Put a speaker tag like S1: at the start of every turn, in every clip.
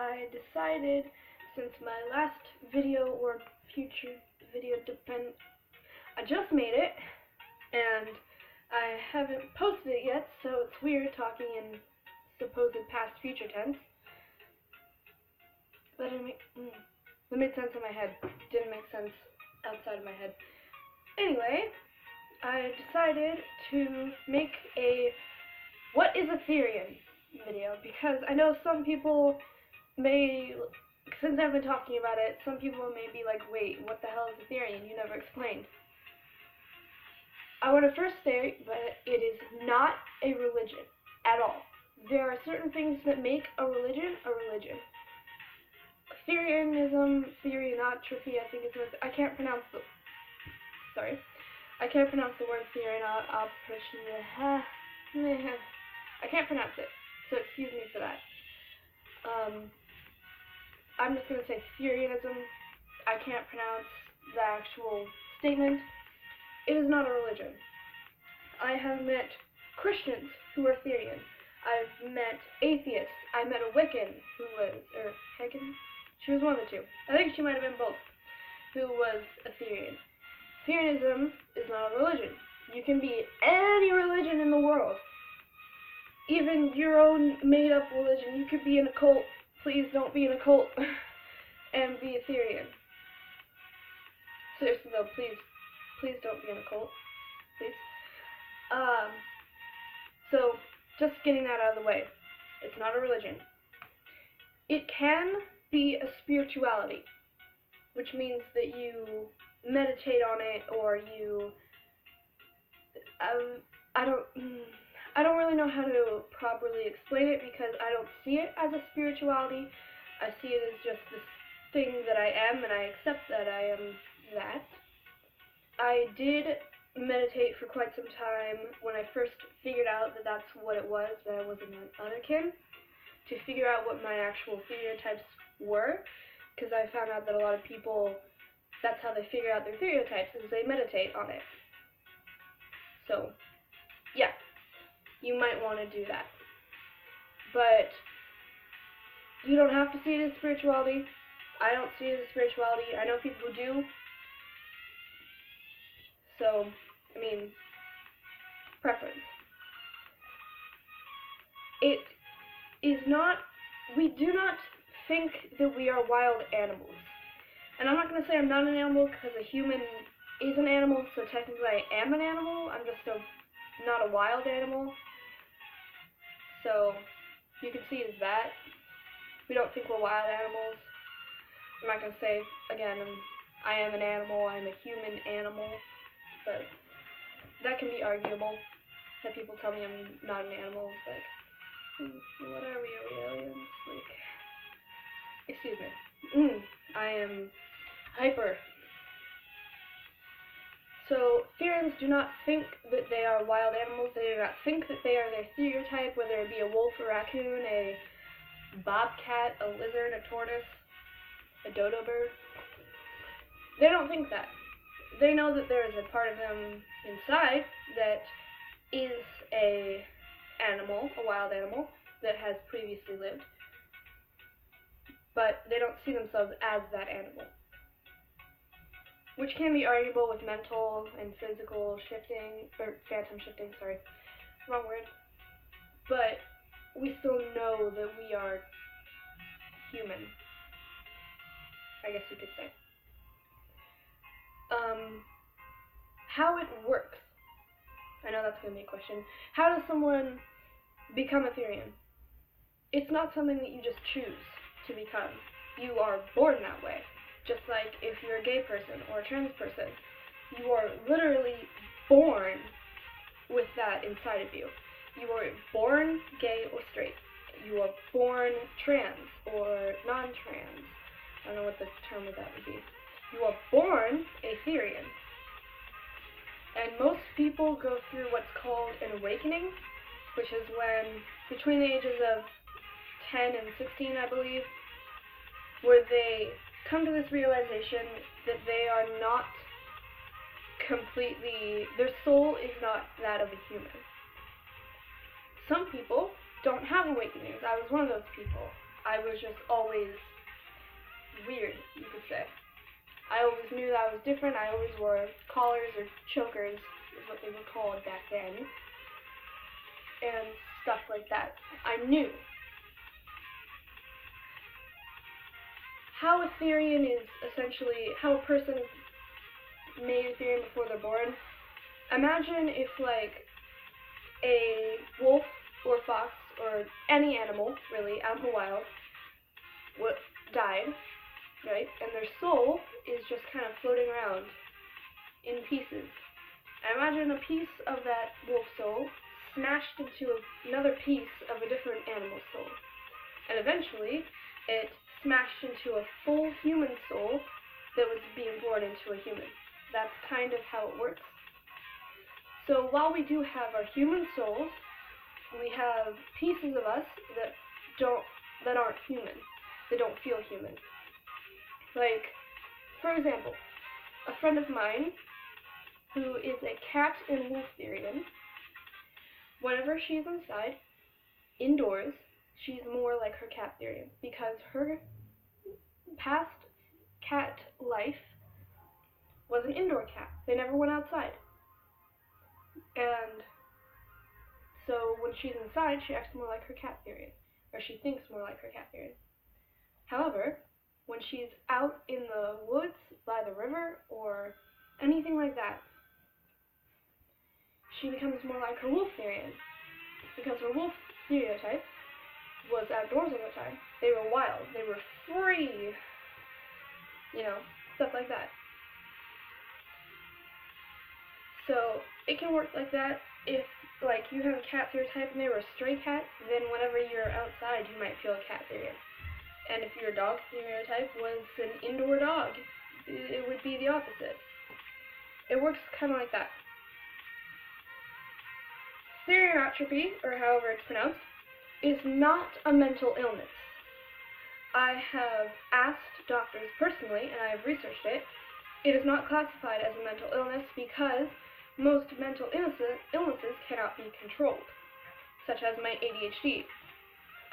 S1: I decided, since my last video or future video I just made it, and I haven't posted it yet, so it's weird talking in supposed past future tense. But it made sense in my head. Didn't make sense outside of my head. Anyway, I decided to make a "What is a Therian?" video, because I know some people may, since I've been talking about it, some people may be like, wait, what the hell is a Therian? You never explained. I want to first state that it is not a religion at all. There are certain things that make a religion a religion. Therianism, Therianotrophy, I think it's what, I can't pronounce the word Therian. I can't pronounce it, so excuse me for that. I'm just going to say Therianism. I can't pronounce the actual statement. It is not a religion. I have met Christians who are Therian. I've met atheists. I met a Wiccan who was, or Hagen? She was one of the two. I think she might have been both, who was a Therian. Therianism is not a religion. You can be any religion in the world. Even your own made-up religion. You could be in a cult. Please don't be in a cult and be a Therian. Seriously though, please don't be in a cult. Please. So, just getting that out of the way. It's not a religion. It can be a spirituality, which means that you meditate on it, or you, I don't really know how to properly explain it, because I don't see it as a spirituality. I see it as just this thing that I am, and I accept that I am that. I did meditate for quite some time when I first figured out that that's what it was, that I was an otherkin, to figure out what my actual stereotypes were, because I found out that a lot of people, that's how they figure out their stereotypes, is they meditate on it. So, yeah, you might want to do that. But you don't have to see it as spirituality. I don't see it as spirituality. I know people who do. So, I mean, preference. It is not, we do not think that we are wild animals. And I'm not going to say I'm not an animal, because a human is an animal, so technically I am an animal. I'm just not a wild animal. So, you can see it as that. We don't think we're wild animals. I'm not going to say, again, I am an animal, I'm a human animal, but that can be arguable. That people tell me I'm not an animal. It's like, what are we aliens? Like, excuse me. I am hyper. So, Therians do not think that they are wild animals. They do not think that they are their stereotype, whether it be a wolf, a raccoon, a bobcat, a lizard, a tortoise, a dodo bird. They don't think that. They know that there is a part of them inside that is a animal, a wild animal, that has previously lived, but they don't see themselves as that animal. Which can be arguable with mental and physical shifting, or phantom shifting, sorry, wrong word. But we still know that we are human, I guess you could say. How it works. I know that's going to be a question. How does someone become a Therian? It's not something that you just choose to become. You are born that way. Just like if you're a gay person or a trans person, you are literally born with that inside of you. You are born gay or straight. You are born trans or non-trans. I don't know what the term of that would be. You are born a Therian. And most people go through what's called an awakening, which is when, between the ages of 10 and 16, I believe, where they come to this realization that they are not completely, their soul is not that of a human. Some people don't have awakenings. I was one of those people. I was just always weird, you could say. I always knew that I was different. I always wore collars or chokers, is what they were called back then, and stuff like that. I knew. How a Therian is essentially, how a person made a Therian before they're born. Imagine if, like, a wolf or fox or any animal, really, out in the wild, died, right? And their soul is just kind of floating around in pieces. And imagine a piece of that wolf soul smashed into another piece of a different animal soul. And eventually, it smashed into a full human soul that was being born into a human. That's kind of how it works. So while we do have our human souls, we have pieces of us that aren't human. They don't feel human. Like, for example, a friend of mine who is a cat and wolf Therian, whenever she's inside, indoors, she's more like her cat Therian because her past cat life was an indoor cat. They never went outside. And so when she's inside, she acts more like her cat Therian, or she thinks more like her cat Therian. However, when she's out in the woods, by the river, or anything like that, she becomes more like her wolf Therian, because her wolf stereotype was outdoors all the time. They were wild, they were free, you know, stuff like that. So it can work like that if, like, you have a cat stereotype and they were a stray cat, then whenever you're outside you might feel a cat Therian. And if your dog stereotype was an indoor dog, it would be the opposite. It works kind of like that. Therianotropy, or however it's pronounced, is not a mental illness. I have asked doctors personally, and I have researched it. It is not classified as a mental illness because most mental illnesses cannot be controlled, such as my ADHD.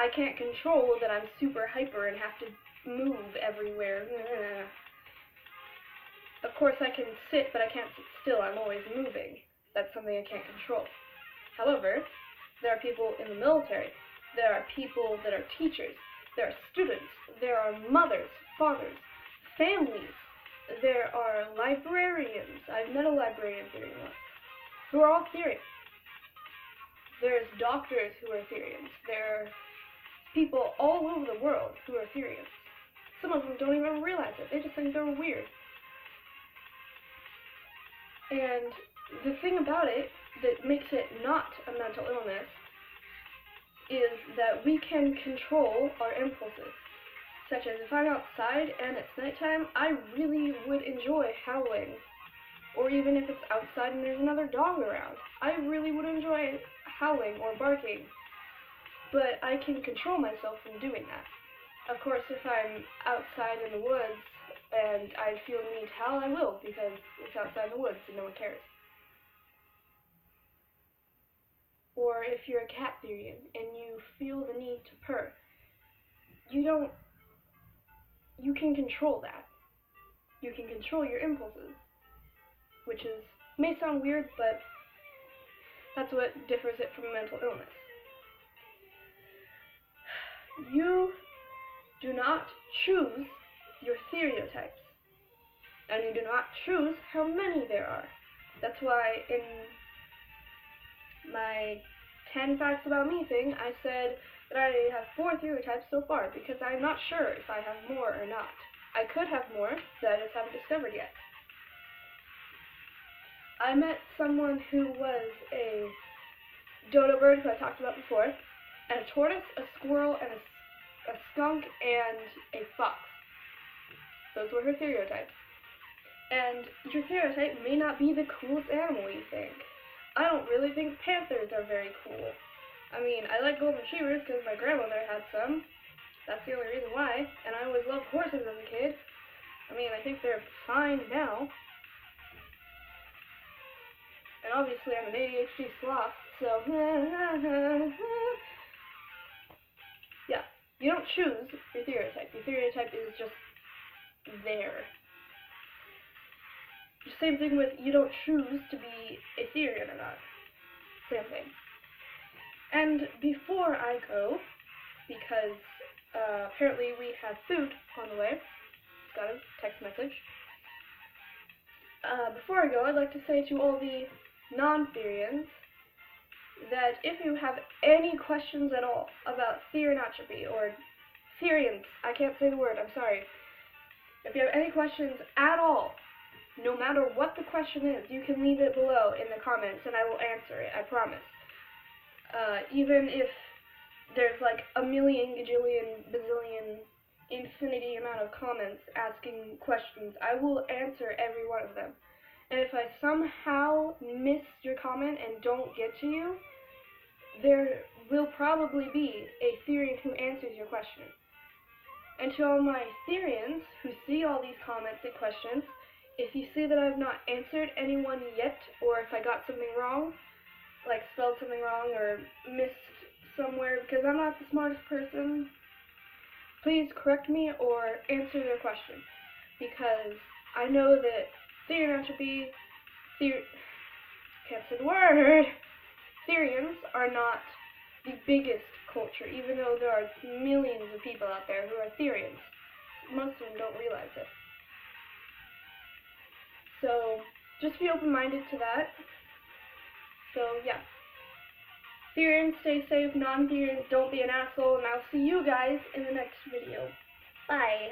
S1: I can't control that I'm super hyper and have to move everywhere. Of course I can sit, but I can't sit still. I'm always moving. That's something I can't control. However, there are people in the military, there are people that are teachers, there are students, there are mothers, fathers, families, there are librarians. I've met a librarian Therian once, who are all Therian. There's doctors who are Therians. There are people all over the world who are Therians. Some of them don't even realize it. They just think they're weird. And the thing about it that makes it not a mental illness is that we can control our impulses. Such as if I'm outside and it's nighttime, I really would enjoy howling. Or even if it's outside and there's another dog around, I really would enjoy howling or barking. But I can control myself from doing that. Of course, if I'm outside in the woods and I feel the need to howl, I will, because it's outside in the woods and no one cares. Or if you're a cat Therian and you feel the need to purr, you can control that. You can control your impulses, which may sound weird, but that's what differs it from mental illness. You do not choose your stereotypes, and you do not choose how many there are. That's why in my 10 facts about me thing, I said that I have 4 stereotypes so far, because I'm not sure if I have more or not. I could have more that I just haven't discovered yet. I met someone who was a dodo bird, who I talked about before, and a tortoise, a squirrel, and a skunk, and a fox. Those were her stereotypes. And your stereotype may not be the coolest animal you think. I don't really think panthers are very cool. I mean, I like golden retrievers because my grandmother had some. That's the only reason why. And I always loved horses as a kid. I mean, I think they're fine now. And obviously I'm an ADHD sloth, so yeah, You don't choose your stereotype. Your stereotype is just there. Same thing with you don't choose to be a Therian or not. Same thing. And before I go, because apparently we have food on the way, got a text message. Before I go, I'd like to say to all the non-Therians that if you have any questions at all about Therianotropy or Therians, I can't say the word, I'm sorry. If you have any questions at all, no matter what the question is, you can leave it below in the comments and I will answer it, I promise. Even if there's like a million, gajillion, bazillion, infinity amount of comments asking questions, I will answer every one of them. And if I somehow miss your comment and don't get to you, there will probably be a Therian who answers your question. And to all my Therians who see all these comments and questions, if you see that I've not answered anyone yet, or if I got something wrong, like spelled something wrong or missed somewhere because I'm not the smartest person, please correct me or answer their question. Because I know that Therianotropy, can't say the word, Therians are not the biggest culture, even though there are millions of people out there who are Therians. Most of them don't realize it. So, just be open-minded to that. So, yeah. Therians, stay safe. Non-Therians, don't be an asshole. And I'll see you guys in the next video. Bye.